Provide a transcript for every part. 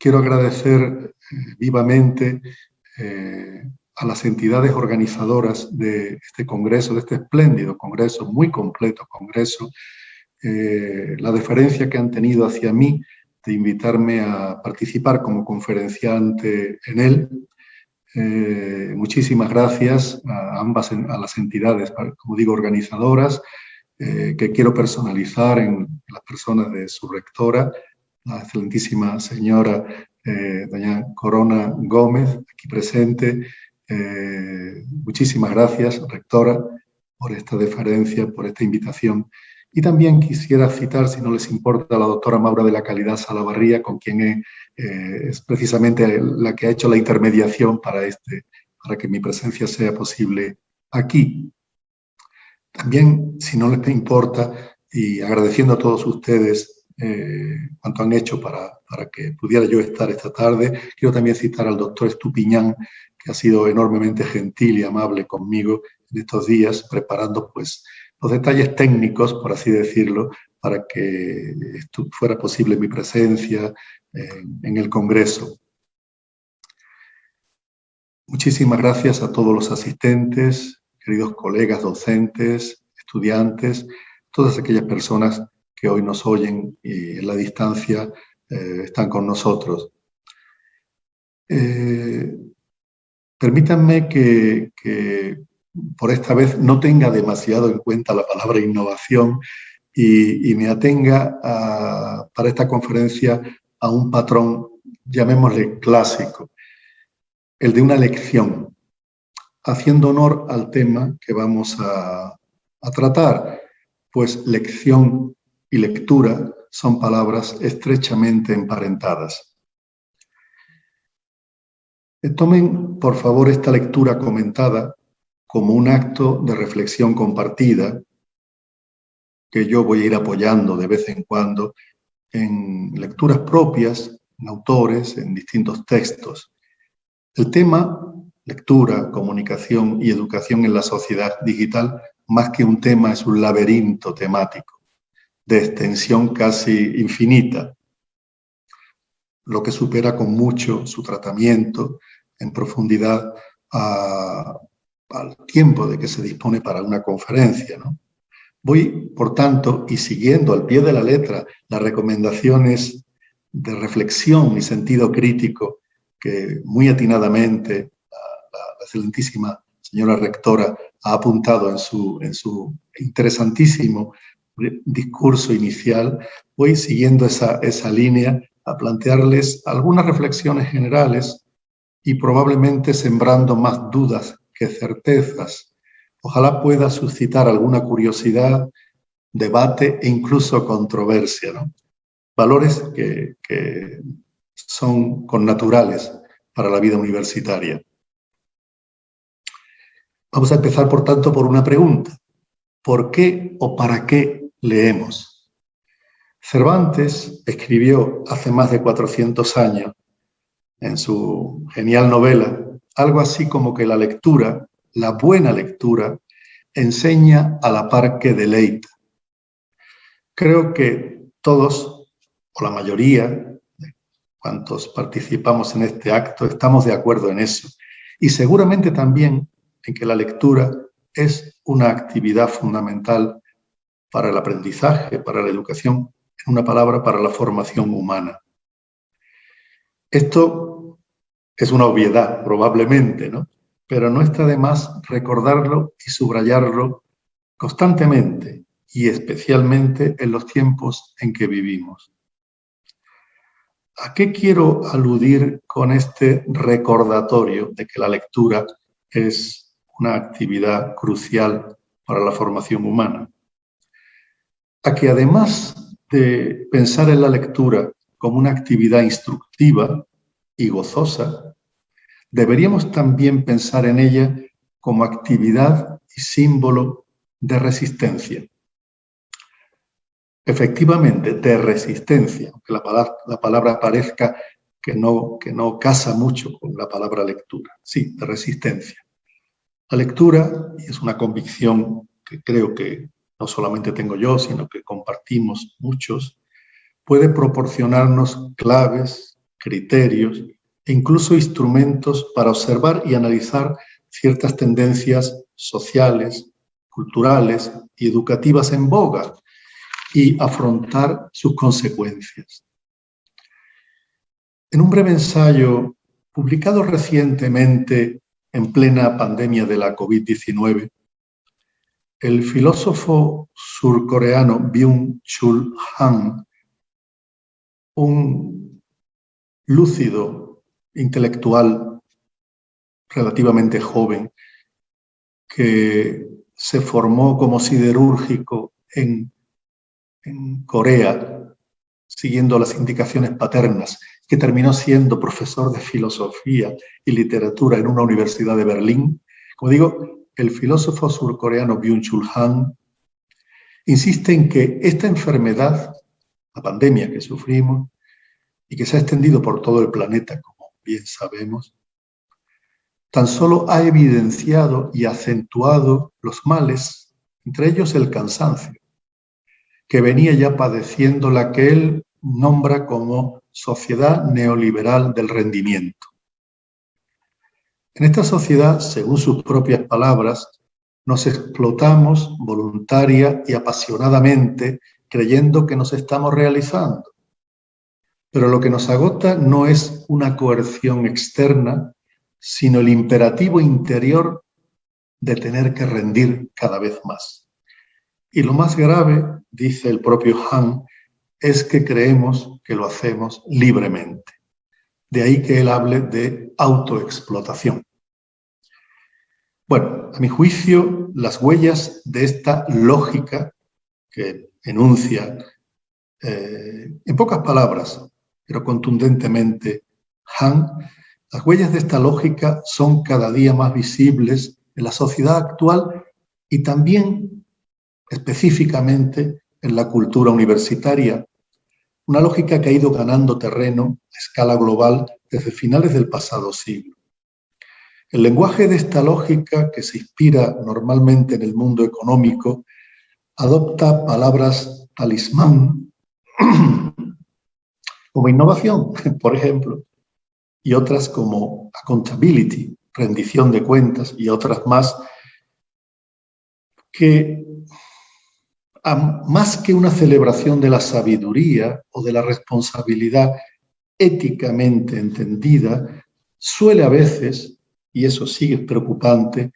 quiero agradecer vivamente a las entidades organizadoras de este congreso, de este espléndido congreso, muy completo congreso, la deferencia que han tenido hacia mí de invitarme a participar como conferenciante en él. Muchísimas gracias a a las entidades, como digo, organizadoras, que quiero personalizar en las personas de su rectora, la excelentísima señora doña Corona Gómez, aquí presente. Muchísimas gracias, rectora, por esta deferencia, por esta invitación. Y también quisiera citar, si no les importa, a la doctora Maura de la Calidad Salavarría, con quien es precisamente la que ha hecho la intermediación para que mi presencia sea posible aquí. También, si no les importa, y agradeciendo a todos ustedes cuanto han hecho para que pudiera yo estar esta tarde, quiero también citar al doctor Estupiñán, que ha sido enormemente gentil y amable conmigo en estos días, preparando pues los detalles técnicos, por así decirlo, para que fuera posible mi presencia en el Congreso. Muchísimas gracias a todos los asistentes, queridos colegas docentes, estudiantes, todas aquellas personas que hoy nos oyen y en la distancia están con nosotros. Permítanme que por esta vez no tenga demasiado en cuenta la palabra innovación y me atenga para esta conferencia a un patrón, llamémosle clásico, el de una lección, haciendo honor al tema que vamos a tratar, pues lección y lectura son palabras estrechamente emparentadas. Tomen, por favor, esta lectura comentada como un acto de reflexión compartida que yo voy a ir apoyando de vez en cuando en lecturas propias, en autores, en distintos textos. El tema, lectura, comunicación y educación en la sociedad digital, más que un tema, es un laberinto temático de extensión casi infinita, lo que supera con mucho su tratamiento en profundidad al tiempo de que se dispone para una conferencia, ¿no? Voy, por tanto, y siguiendo al pie de la letra las recomendaciones de reflexión y sentido crítico que muy atinadamente la excelentísima señora rectora ha apuntado en su interesantísimo discurso inicial, voy siguiendo esa línea a plantearles algunas reflexiones generales y probablemente sembrando más dudas que certezas. Ojalá pueda suscitar alguna curiosidad, debate e incluso controversia, ¿no? Valores que son connaturales para la vida universitaria. Vamos a empezar, por tanto, por una pregunta. ¿Por qué o para qué leemos? Cervantes escribió hace más de 400 años, en su genial novela, algo así como que la lectura, la buena lectura, enseña a la par que deleita. Creo que todos, o la mayoría, de cuantos participamos en este acto, estamos de acuerdo en eso. Y seguramente también en que la lectura es una actividad fundamental para el aprendizaje, para la educación, en una palabra, para la formación humana. Esto es una obviedad, probablemente, ¿no? Pero no está de más recordarlo y subrayarlo constantemente y especialmente en los tiempos en que vivimos. ¿A qué quiero aludir con este recordatorio de que la lectura es una actividad crucial para la formación humana? A que además de pensar en la lectura como una actividad instructiva y gozosa, deberíamos también pensar en ella como actividad y símbolo de resistencia. Efectivamente, de resistencia, aunque la palabra parezca que no casa mucho con la palabra lectura. Sí, de resistencia. La lectura, y es una convicción que creo que no solamente tengo yo, sino que compartimos muchos, puede proporcionarnos claves, criterios e incluso instrumentos para observar y analizar ciertas tendencias sociales, culturales y educativas en boga y afrontar sus consecuencias. En un breve ensayo publicado recientemente en plena pandemia de la COVID-19, el filósofo surcoreano Byung-Chul Han, un lúcido intelectual relativamente joven que se formó como siderúrgico en Corea, siguiendo las indicaciones paternas, que terminó siendo profesor de filosofía y literatura en una universidad de Berlín. Como digo, el filósofo surcoreano Byung-Chul Han insiste en que esta enfermedad, la pandemia que sufrimos y que se ha extendido por todo el planeta, como bien sabemos, tan solo ha evidenciado y acentuado los males, entre ellos el cansancio, que venía ya padeciendo la que él nombra como sociedad neoliberal del rendimiento. En esta sociedad, según sus propias palabras, nos explotamos voluntaria y apasionadamente creyendo que nos estamos realizando. Pero lo que nos agota no es una coerción externa, sino el imperativo interior de tener que rendir cada vez más. Y lo más grave, dice el propio Han, es que creemos que lo hacemos libremente. De ahí que él hable de autoexplotación. Bueno, a mi juicio, las huellas de esta lógica que enuncia, en pocas palabras, pero contundentemente, Han, las huellas de esta lógica son cada día más visibles en la sociedad actual y también específicamente en la cultura universitaria, una lógica que ha ido ganando terreno a escala global desde finales del pasado siglo. El lenguaje de esta lógica, que se inspira normalmente en el mundo económico, adopta palabras talismán como innovación, por ejemplo, y otras como accountability, rendición de cuentas, y otras más, que más que una celebración de la sabiduría o de la responsabilidad éticamente entendida, suele a veces, y eso sí es preocupante,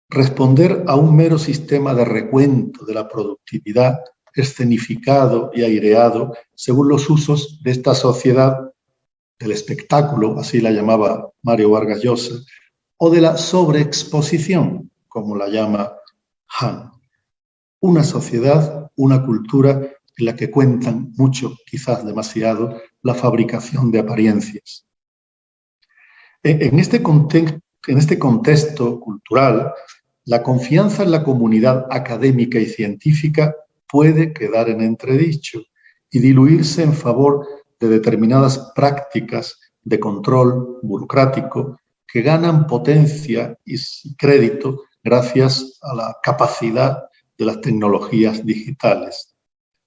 responder a un mero sistema de recuento de la productividad escenificado y aireado según los usos de esta sociedad del espectáculo, así la llamaba Mario Vargas Llosa, o de la sobreexposición, como la llama Han. Una sociedad, una cultura en la que cuentan mucho, quizás demasiado, la fabricación de apariencias. En este contexto cultural, la confianza en la comunidad académica y científica puede quedar en entredicho y diluirse en favor de determinadas prácticas de control burocrático que ganan potencia y crédito gracias a la capacidad de las tecnologías digitales.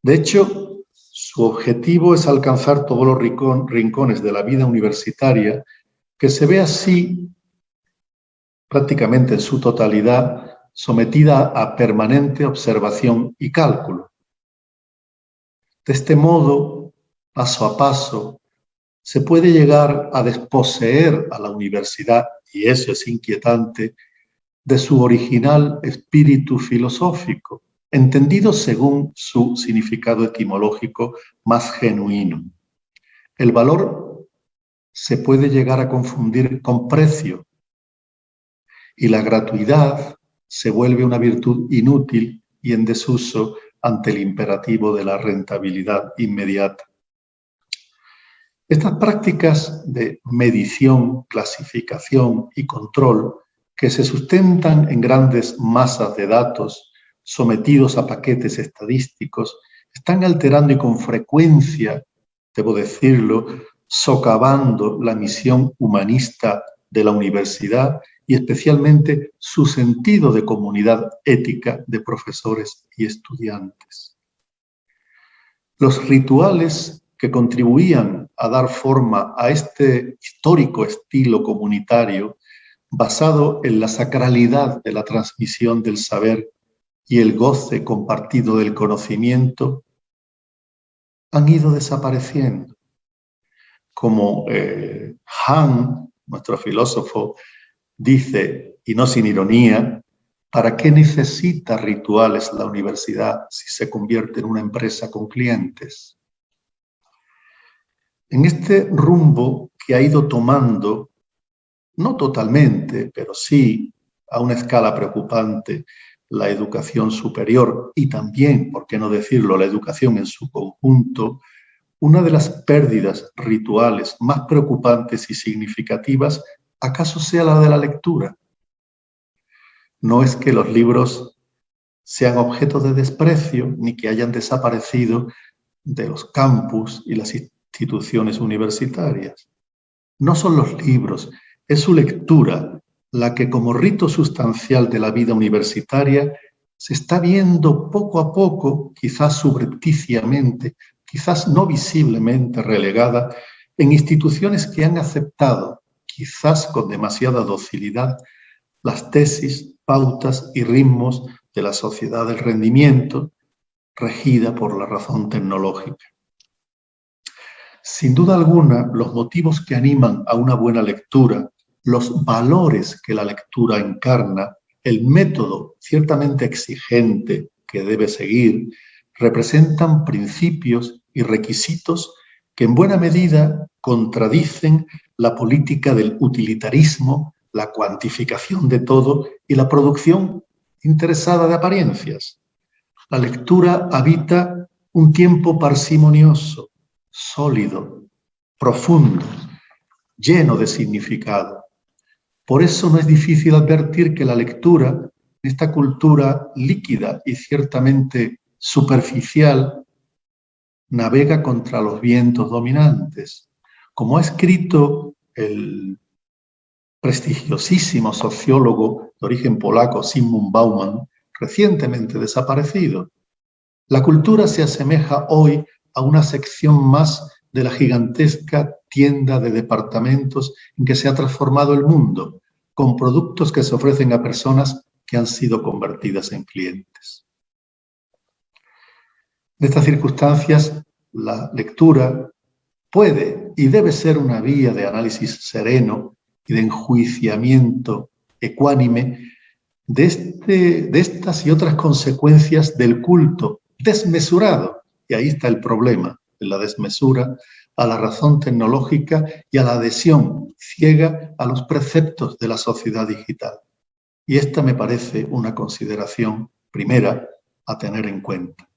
De hecho, su objetivo es alcanzar todos los rincones de la vida universitaria, que se ve así prácticamente en su totalidad sometida a permanente observación y cálculo. De este modo, paso a paso, se puede llegar a desposeer a la universidad, y eso es inquietante, de su original espíritu filosófico, entendido según su significado etimológico más genuino. El valor se puede llegar a confundir con precio, y la gratuidad se vuelve una virtud inútil y en desuso ante el imperativo de la rentabilidad inmediata. Estas prácticas de medición, clasificación y control, que se sustentan en grandes masas de datos sometidos a paquetes estadísticos, están alterando y con frecuencia, debo decirlo, socavando la misión humanista de la universidad y especialmente su sentido de comunidad ética de profesores y estudiantes. Los rituales que contribuían a dar forma a este histórico estilo comunitario basado en la sacralidad de la transmisión del saber y el goce compartido del conocimiento, han ido desapareciendo. Como Han, nuestro filósofo, dice, y no sin ironía, ¿para qué necesita rituales la universidad si se convierte en una empresa con clientes? En este rumbo que ha ido tomando, no totalmente, pero sí a una escala preocupante, la educación superior y también, por qué no decirlo, la educación en su conjunto, una de las pérdidas rituales más preocupantes y significativas, ¿acaso sea la de la lectura? No es que los libros sean objeto de desprecio ni que hayan desaparecido de los campus y las instituciones universitarias. No son los libros, es su lectura la que como rito sustancial de la vida universitaria se está viendo poco a poco, quizás subrepticiamente, quizás no visiblemente relegada en instituciones que han aceptado, quizás con demasiada docilidad, las tesis, pautas y ritmos de la sociedad del rendimiento, regida por la razón tecnológica. Sin duda alguna, los motivos que animan a una buena lectura, los valores que la lectura encarna, el método ciertamente exigente que debe seguir, representan principios y requisitos que en buena medida contradicen la política del utilitarismo, la cuantificación de todo y la producción interesada de apariencias. La lectura habita un tiempo parsimonioso, sólido, profundo, lleno de significado. Por eso no es difícil advertir que la lectura, esta cultura líquida y ciertamente superficial, navega contra los vientos dominantes. Como ha escrito el prestigiosísimo sociólogo de origen polaco Zygmunt Bauman, recientemente desaparecido, la cultura se asemeja hoy a una sección más de la gigantesca tienda de departamentos en que se ha transformado el mundo, con productos que se ofrecen a personas que han sido convertidas en clientes. En estas circunstancias, la lectura puede y debe ser una vía de análisis sereno y de enjuiciamiento ecuánime de estas y otras consecuencias del culto desmesurado, y ahí está el problema, en la desmesura, a la razón tecnológica y a la adhesión ciega a los preceptos de la sociedad digital. Y esta me parece una consideración primera a tener en cuenta.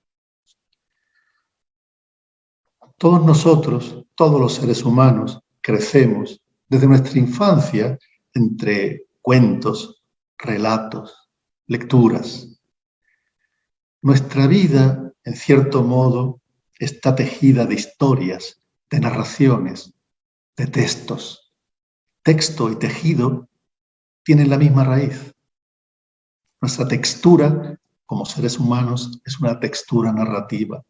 Todos nosotros, todos los seres humanos, crecemos desde nuestra infancia entre cuentos, relatos, lecturas. Nuestra vida, en cierto modo, está tejida de historias, de narraciones, de textos. Texto y tejido tienen la misma raíz. Nuestra textura, como seres humanos, es una textura narrativa.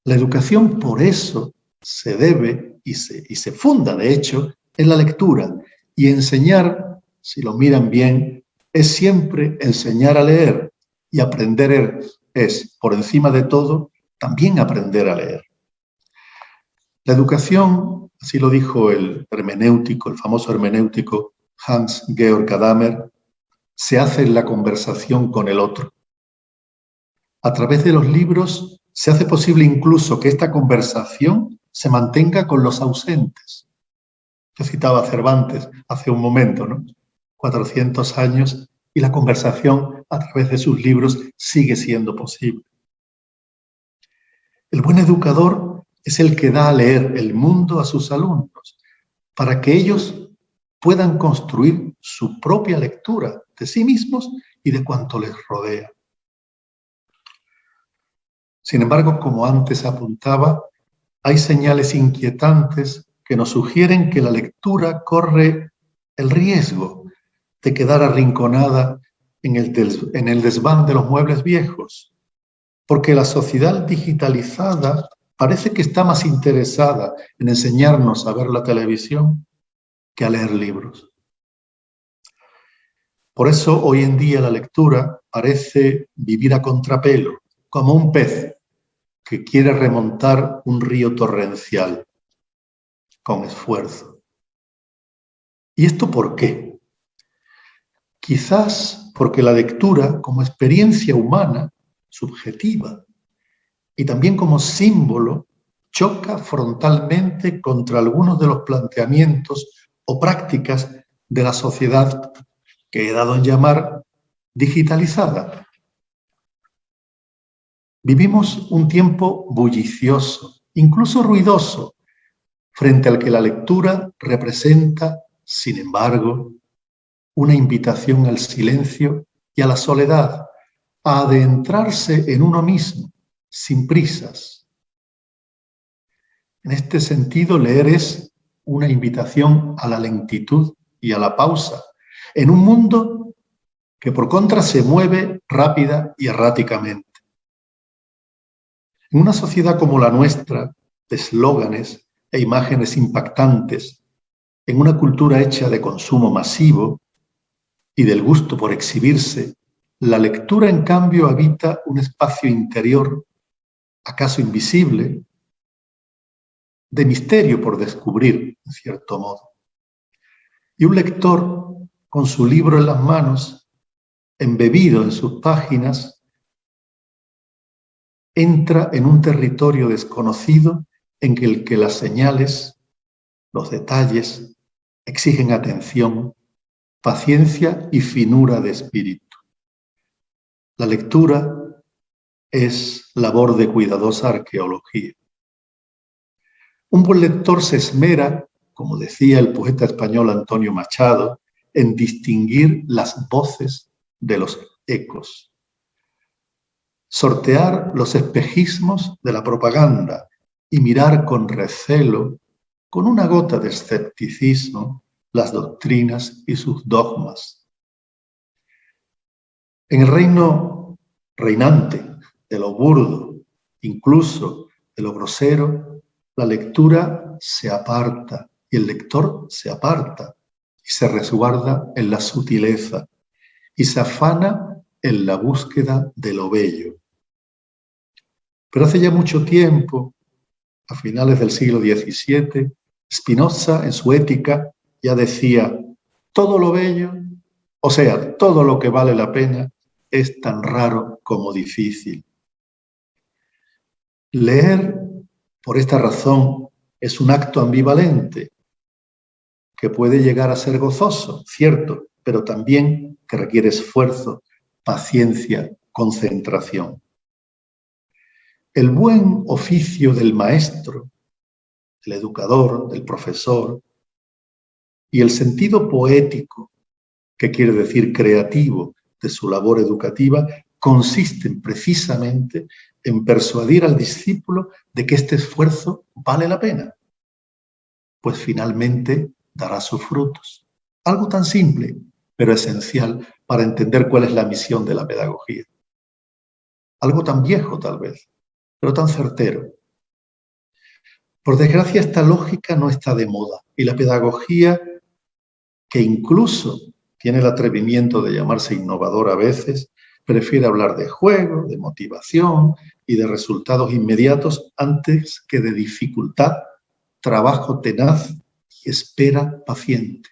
La educación, por eso, se debe y se funda, de hecho, en la lectura. Y enseñar, si lo miran bien, es siempre enseñar a leer. Y aprender es, por encima de todo, también aprender a leer. La educación, así lo dijo el hermenéutico, el famoso hermenéutico Hans-Georg Gadamer, se hace en la conversación con el otro. A través de los libros se hace posible incluso que esta conversación se mantenga con los ausentes. Yo citaba a Cervantes hace un momento, ¿no? 400 años y la conversación a través de sus libros sigue siendo posible. El buen educador es el que da a leer el mundo a sus alumnos para que ellos puedan construir su propia lectura de sí mismos y de cuanto les rodea. Sin embargo, como antes apuntaba, hay señales inquietantes que nos sugieren que la lectura corre el riesgo de quedar arrinconada en el desván de los muebles viejos, porque la sociedad digitalizada parece que está más interesada en enseñarnos a ver la televisión que a leer libros. Por eso hoy en día la lectura parece vivir a contrapelo, como un pez que quiere remontar un río torrencial con esfuerzo. ¿Y esto por qué? Quizás porque la lectura, como experiencia humana, subjetiva, y también como símbolo, choca frontalmente contra algunos de los planteamientos o prácticas de la sociedad que he dado en llamar digitalizada. Vivimos un tiempo bullicioso, incluso ruidoso, frente al que la lectura representa, sin embargo, una invitación al silencio y a la soledad, a adentrarse en uno mismo, sin prisas. En este sentido, leer es una invitación a la lentitud y a la pausa, en un mundo que por contra se mueve rápida y erráticamente. En una sociedad como la nuestra, de eslóganes e imágenes impactantes, en una cultura hecha de consumo masivo y del gusto por exhibirse, la lectura, en cambio, habita un espacio interior, acaso invisible, de misterio por descubrir, en cierto modo. Y un lector, con su libro en las manos, embebido en sus páginas, entra en un territorio desconocido en el que las señales, los detalles, exigen atención, paciencia y finura de espíritu. La lectura es labor de cuidadosa arqueología. Un buen lector se esmera, como decía el poeta español Antonio Machado, en distinguir las voces de los ecos. Sortear los espejismos de la propaganda y mirar con recelo, con una gota de escepticismo, las doctrinas y sus dogmas. En el reino reinante de lo burdo, incluso de lo grosero, la lectura se aparta y el lector se aparta y se resguarda en la sutileza y se afana en la búsqueda de lo bello. Pero hace ya mucho tiempo, a finales del siglo XVII, Spinoza en su Ética ya decía: todo lo bello, o sea, todo lo que vale la pena, es tan raro como difícil. Leer, por esta razón, es un acto ambivalente que puede llegar a ser gozoso, cierto, pero también que requiere esfuerzo, paciencia, concentración. El buen oficio del maestro, del educador, del profesor, y el sentido poético, que quiere decir creativo, de su labor educativa, consisten precisamente en persuadir al discípulo de que este esfuerzo vale la pena, pues finalmente dará sus frutos. Algo tan simple, pero esencial para entender cuál es la misión de la pedagogía. Algo tan viejo, tal vez, pero tan certero. Por desgracia, esta lógica no está de moda y la pedagogía, que incluso tiene el atrevimiento de llamarse innovador a veces, prefiere hablar de juego, de motivación y de resultados inmediatos antes que de dificultad, trabajo tenaz y espera paciente.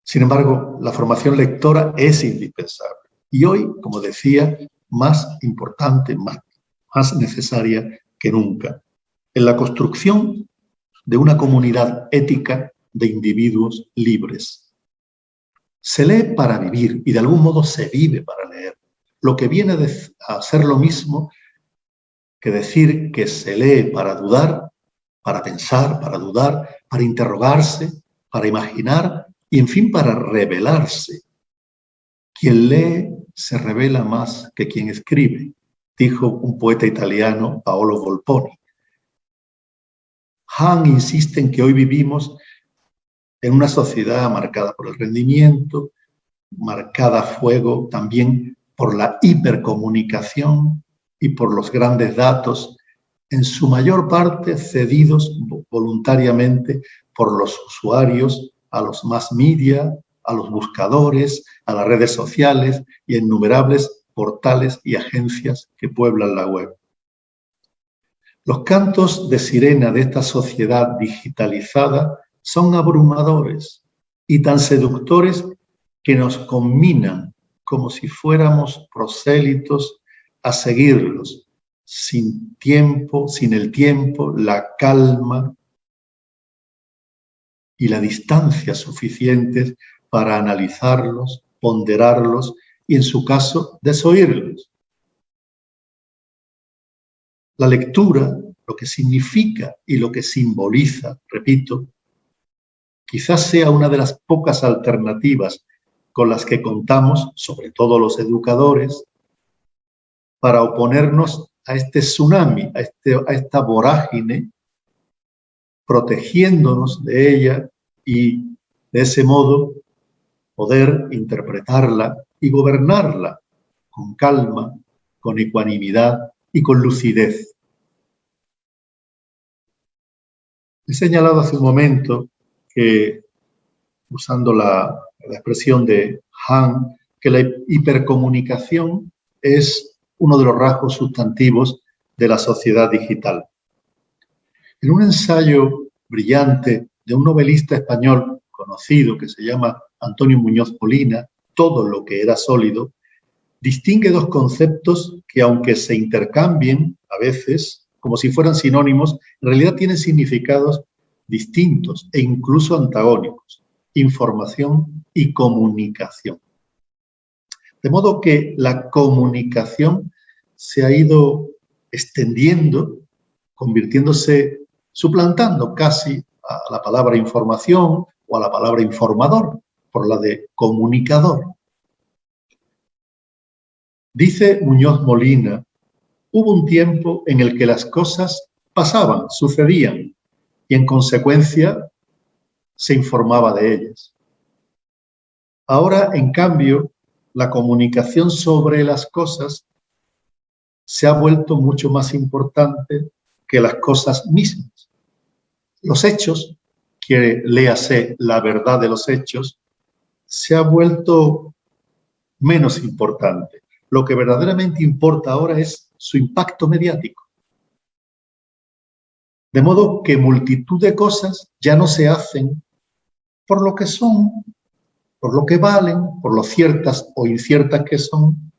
Sin embargo, la formación lectora es indispensable y hoy, como decía, más importante, más necesaria que nunca, en la construcción de una comunidad ética de individuos libres. Se lee para vivir y de algún modo se vive para leer, lo que viene a ser lo mismo que decir que se lee para dudar, para pensar, para dudar, para interrogarse, para imaginar y, en fin, para revelarse. Quien lee se revela más que quien escribe, dijo un poeta italiano, Paolo Volponi. Hahn insiste en que hoy vivimos en una sociedad marcada por el rendimiento, marcada a fuego también por la hipercomunicación y por los grandes datos, en su mayor parte cedidos voluntariamente por los usuarios a los mass media, a los buscadores, a las redes sociales y a innumerables portales y agencias que pueblan la web. Los cantos de sirena de esta sociedad digitalizada son abrumadores y tan seductores que nos conminan como si fuéramos prosélitos a seguirlos, sin el tiempo, la calma y la distancia suficientes para analizarlos, ponderarlos y, en su caso, desoírlos. La lectura, lo que significa y lo que simboliza, repito, quizás sea una de las pocas alternativas con las que contamos, sobre todo los educadores, para oponernos a este tsunami, a esta vorágine, protegiéndonos de ella y de ese modo poder interpretarla y gobernarla con calma, con ecuanimidad y con lucidez. He señalado hace un momento que, usando la expresión de Hahn, que la hipercomunicación es uno de los rasgos sustantivos de la sociedad digital. En un ensayo brillante de un novelista español conocido que se llama Antonio Muñoz Molina, Todo lo que era sólido, distingue dos conceptos que, aunque se intercambien a veces como si fueran sinónimos, en realidad tienen significados distintos e incluso antagónicos: información y comunicación. De modo que la comunicación se ha ido extendiendo, convirtiéndose, suplantando casi a la palabra información o a la palabra informador por la de comunicador. Dice Muñoz Molina, hubo un tiempo en el que las cosas pasaban, sucedían, y en consecuencia se informaba de ellas. Ahora, en cambio, la comunicación sobre las cosas se ha vuelto mucho más importante que las cosas mismas. Los hechos, que léase la verdad de los hechos, se ha vuelto menos importante. Lo que verdaderamente importa ahora es su impacto mediático. De modo que multitud de cosas ya no se hacen por lo que son, por lo que valen, por lo ciertas o inciertas que son,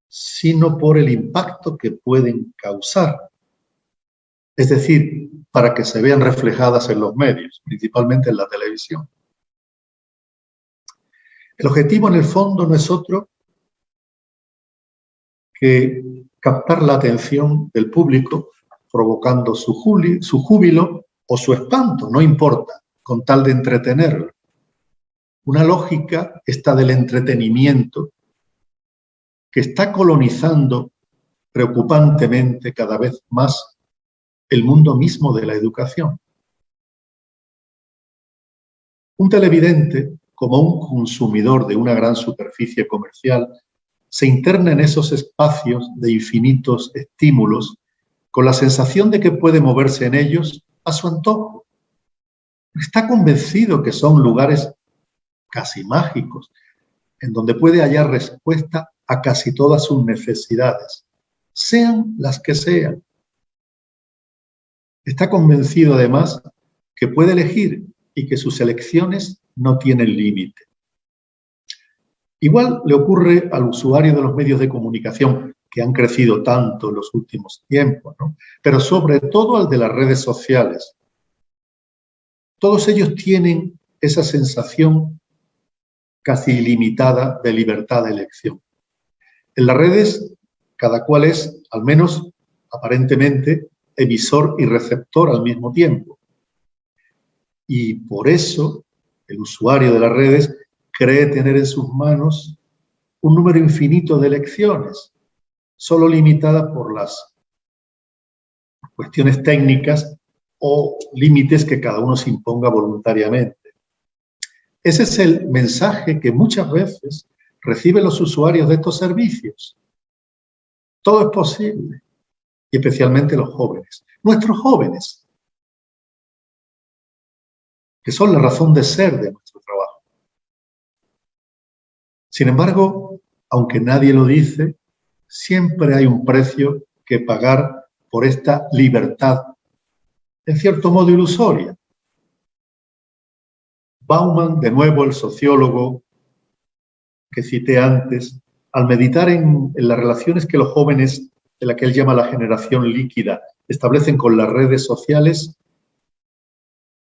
sino por el impacto que pueden causar. Es decir, para que se vean reflejadas en los medios, principalmente en la televisión. El objetivo, en el fondo, no es otro que captar la atención del público, provocando su júbilo o su espanto, no importa, con tal de entretenerlo. Una lógica, esta del entretenimiento, que está colonizando preocupantemente cada vez más el mundo mismo de la educación. Un televidente, como un consumidor de una gran superficie comercial, se interna en esos espacios de infinitos estímulos con la sensación de que puede moverse en ellos a su antojo. Está convencido que son lugares casi mágicos, en donde puede hallar respuesta a casi todas sus necesidades, sean las que sean. Está convencido, además, que puede elegir y que sus elecciones no tienen límite. Igual le ocurre al usuario de los medios de comunicación, que han crecido tanto en los últimos tiempos, ¿no? Pero sobre todo al de las redes sociales. Todos ellos tienen esa sensación casi ilimitada de libertad de elección. En las redes, cada cual es, al menos aparentemente, emisor y receptor al mismo tiempo. Y por eso el usuario de las redes cree tener en sus manos un número infinito de elecciones, solo limitadas por las cuestiones técnicas o límites que cada uno se imponga voluntariamente. Ese es el mensaje que muchas veces reciben los usuarios de estos servicios. Todo es posible, y especialmente los jóvenes. Nuestros jóvenes, que son la razón de ser de nuestro trabajo. Sin embargo, aunque nadie lo dice, siempre hay un precio que pagar por esta libertad, en cierto modo ilusoria. Bauman, de nuevo el sociólogo que cité antes, al meditar en las relaciones que los jóvenes, de la que él llama la generación líquida, establecen con las redes sociales,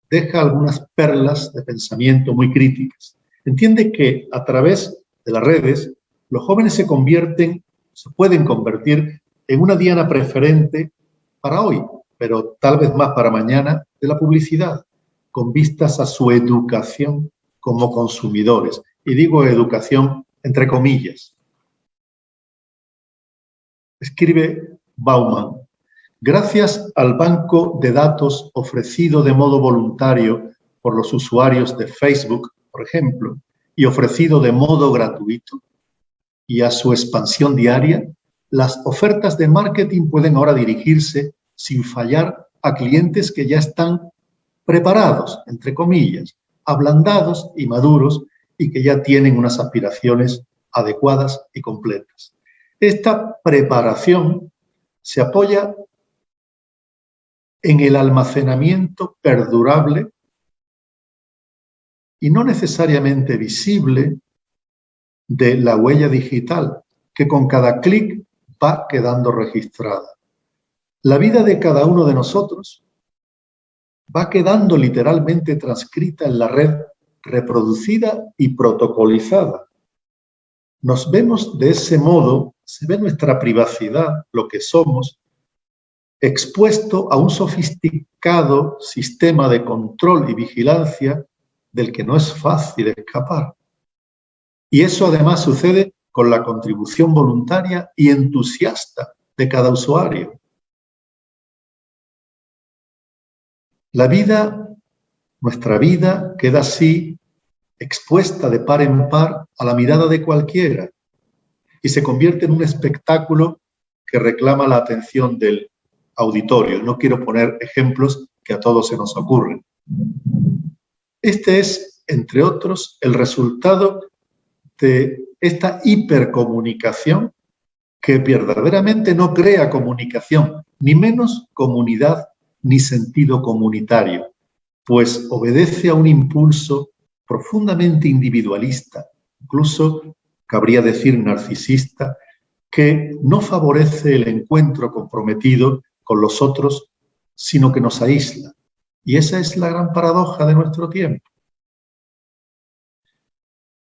deja algunas perlas de pensamiento muy críticas. Entiende que a través de las redes, los jóvenes se pueden convertir en una diana preferente para hoy, pero tal vez más para mañana, de la publicidad, con vistas a su educación como consumidores. Y digo educación entre comillas. Escribe Bauman: gracias al banco de datos ofrecido de modo voluntario por los usuarios de Facebook, por ejemplo, y ofrecido de modo gratuito, y a su expansión diaria, las ofertas de marketing pueden ahora dirigirse sin fallar a clientes que ya están preparados, entre comillas, ablandados y maduros, y que ya tienen unas aspiraciones adecuadas y completas. Esta preparación se apoya en el almacenamiento perdurable y no necesariamente visible de la huella digital, que con cada clic va quedando registrada. La vida de cada uno de nosotros va quedando literalmente transcrita en la red, reproducida y protocolizada. Nos vemos de ese modo, se ve nuestra privacidad, lo que somos, expuesto a un sofisticado sistema de control y vigilancia del que no es fácil escapar. Y eso además sucede con la contribución voluntaria y entusiasta de cada usuario. La vida, nuestra vida, queda así expuesta de par en par a la mirada de cualquiera y se convierte en un espectáculo que reclama la atención del auditorio. No quiero poner ejemplos que a todos se nos ocurren. Este es, entre otros, el resultado de esta hipercomunicación que verdaderamente no crea comunicación, ni menos comunidad ni sentido comunitario, pues obedece a un impulso profundamente individualista, incluso cabría decir narcisista, que no favorece el encuentro comprometido con los otros, sino que nos aísla. Y esa es la gran paradoja de nuestro tiempo.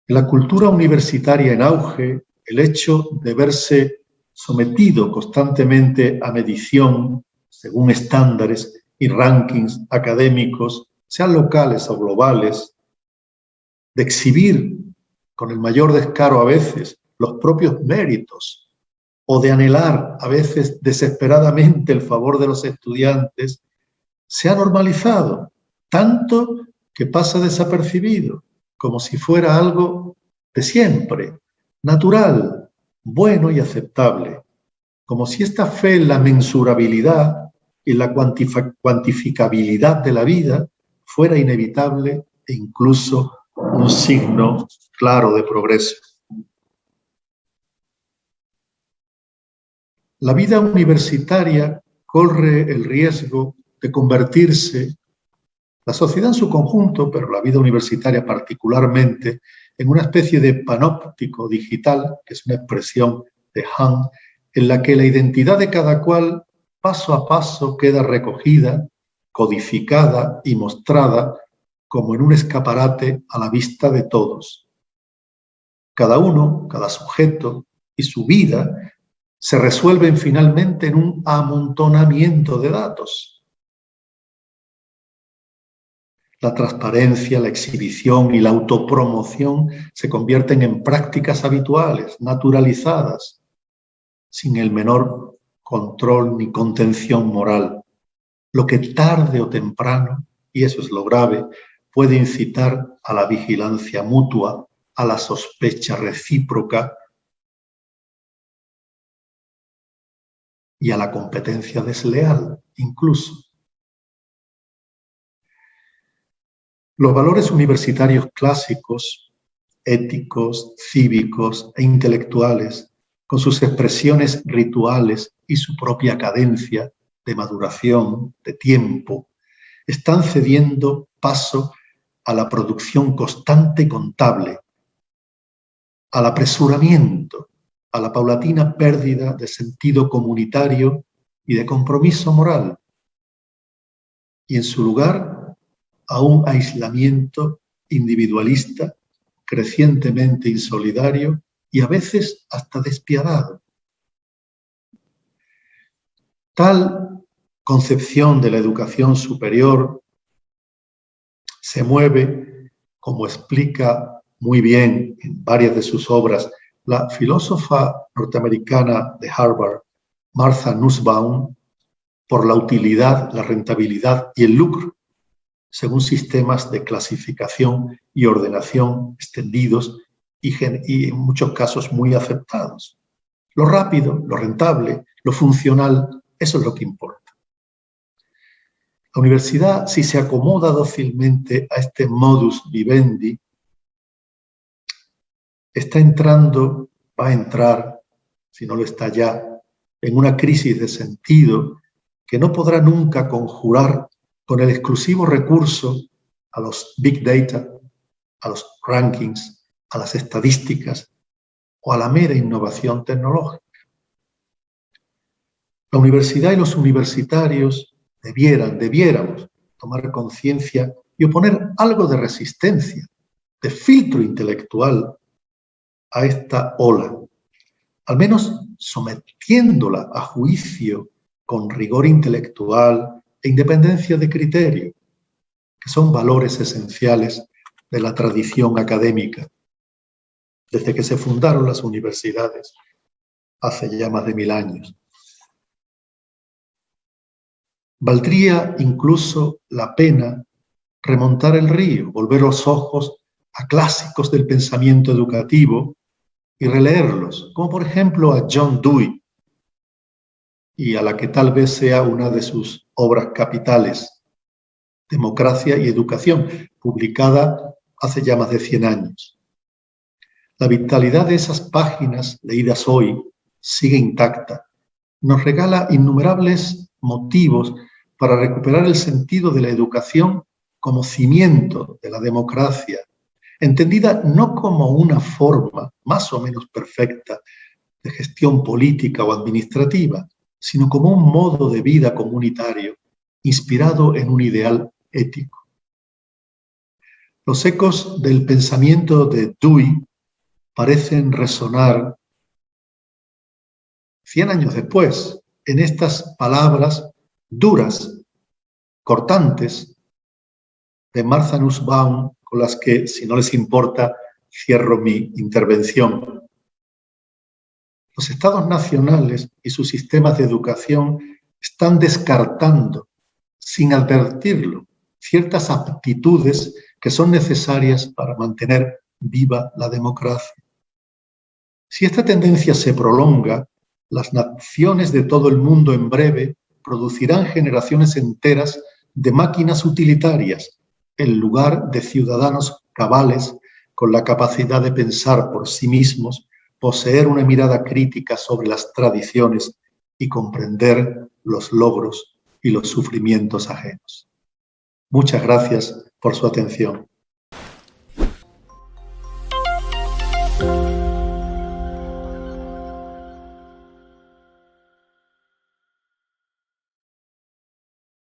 En la cultura universitaria en auge, el hecho de verse sometido constantemente a medición según estándares y rankings académicos, sean locales o globales, de exhibir con el mayor descaro a veces los propios méritos o de anhelar a veces desesperadamente el favor de los estudiantes, se ha normalizado, tanto que pasa desapercibido, como si fuera algo de siempre, natural, bueno y aceptable, como si esta fe en la mensurabilidad y la cuantificabilidad de la vida fuera inevitable e incluso un signo claro de progreso. La vida universitaria corre el riesgo de convertirse, la sociedad en su conjunto, pero la vida universitaria particularmente, en una especie de panóptico digital, que es una expresión de Hahn, en la que la identidad de cada cual paso a paso queda recogida, codificada y mostrada como en un escaparate a la vista de todos. Cada uno, cada sujeto y su vida se resuelven finalmente en un amontonamiento de datos. La transparencia, la exhibición y la autopromoción se convierten en prácticas habituales, naturalizadas, sin el menor control ni contención moral, lo que tarde o temprano, y eso es lo grave, puede incitar a la vigilancia mutua, a la sospecha recíproca y a la competencia desleal, incluso. Los valores universitarios clásicos, éticos, cívicos e intelectuales, con sus expresiones rituales y su propia cadencia de maduración, de tiempo, están cediendo paso a la producción constante y contable, al apresuramiento, a la paulatina pérdida de sentido comunitario y de compromiso moral, y en su lugar a un aislamiento individualista, crecientemente insolidario y a veces hasta despiadado. Tal concepción de la educación superior se mueve, como explica muy bien en varias de sus obras la filósofa norteamericana de Harvard, Martha Nussbaum, por la utilidad, la rentabilidad y el lucro, según sistemas de clasificación y ordenación extendidos y en muchos casos muy aceptados. Lo rápido, lo rentable, lo funcional, eso es lo que importa. La universidad, si se acomoda dócilmente a este modus vivendi, está entrando, va a entrar, si no lo está ya, en una crisis de sentido que no podrá nunca conjurar con el exclusivo recurso a los big data, a los rankings, a las estadísticas o a la mera innovación tecnológica. La universidad y los universitarios debiéramos tomar conciencia y oponer algo de resistencia, de filtro intelectual a esta ola, al menos sometiéndola a juicio con rigor intelectual e independencia de criterio, que son valores esenciales de la tradición académica, desde que se fundaron las universidades hace ya más de 1000 años. Valdría incluso la pena remontar el río, volver los ojos a clásicos del pensamiento educativo y releerlos, como por ejemplo a John Dewey, y a la que tal vez sea una de sus obras capitales, Democracia y Educación, publicada hace ya más de 100 años. La vitalidad de esas páginas leídas hoy sigue intacta. Nos regala innumerables motivos para recuperar el sentido de la educación como cimiento de la democracia, entendida no como una forma más o menos perfecta de gestión política o administrativa, sino como un modo de vida comunitario inspirado en un ideal ético. Los ecos del pensamiento de Dewey parecen resonar 100 años después en estas palabras duras, cortantes, de Martha Nussbaum, con las que, si no les importa, cierro mi intervención. Los estados nacionales y sus sistemas de educación están descartando, sin advertirlo, ciertas aptitudes que son necesarias para mantener viva la democracia. Si esta tendencia se prolonga, las naciones de todo el mundo en breve producirán generaciones enteras de máquinas utilitarias en lugar de ciudadanos cabales con la capacidad de pensar por sí mismos, poseer una mirada crítica sobre las tradiciones y comprender los logros y los sufrimientos ajenos. Muchas gracias por su atención.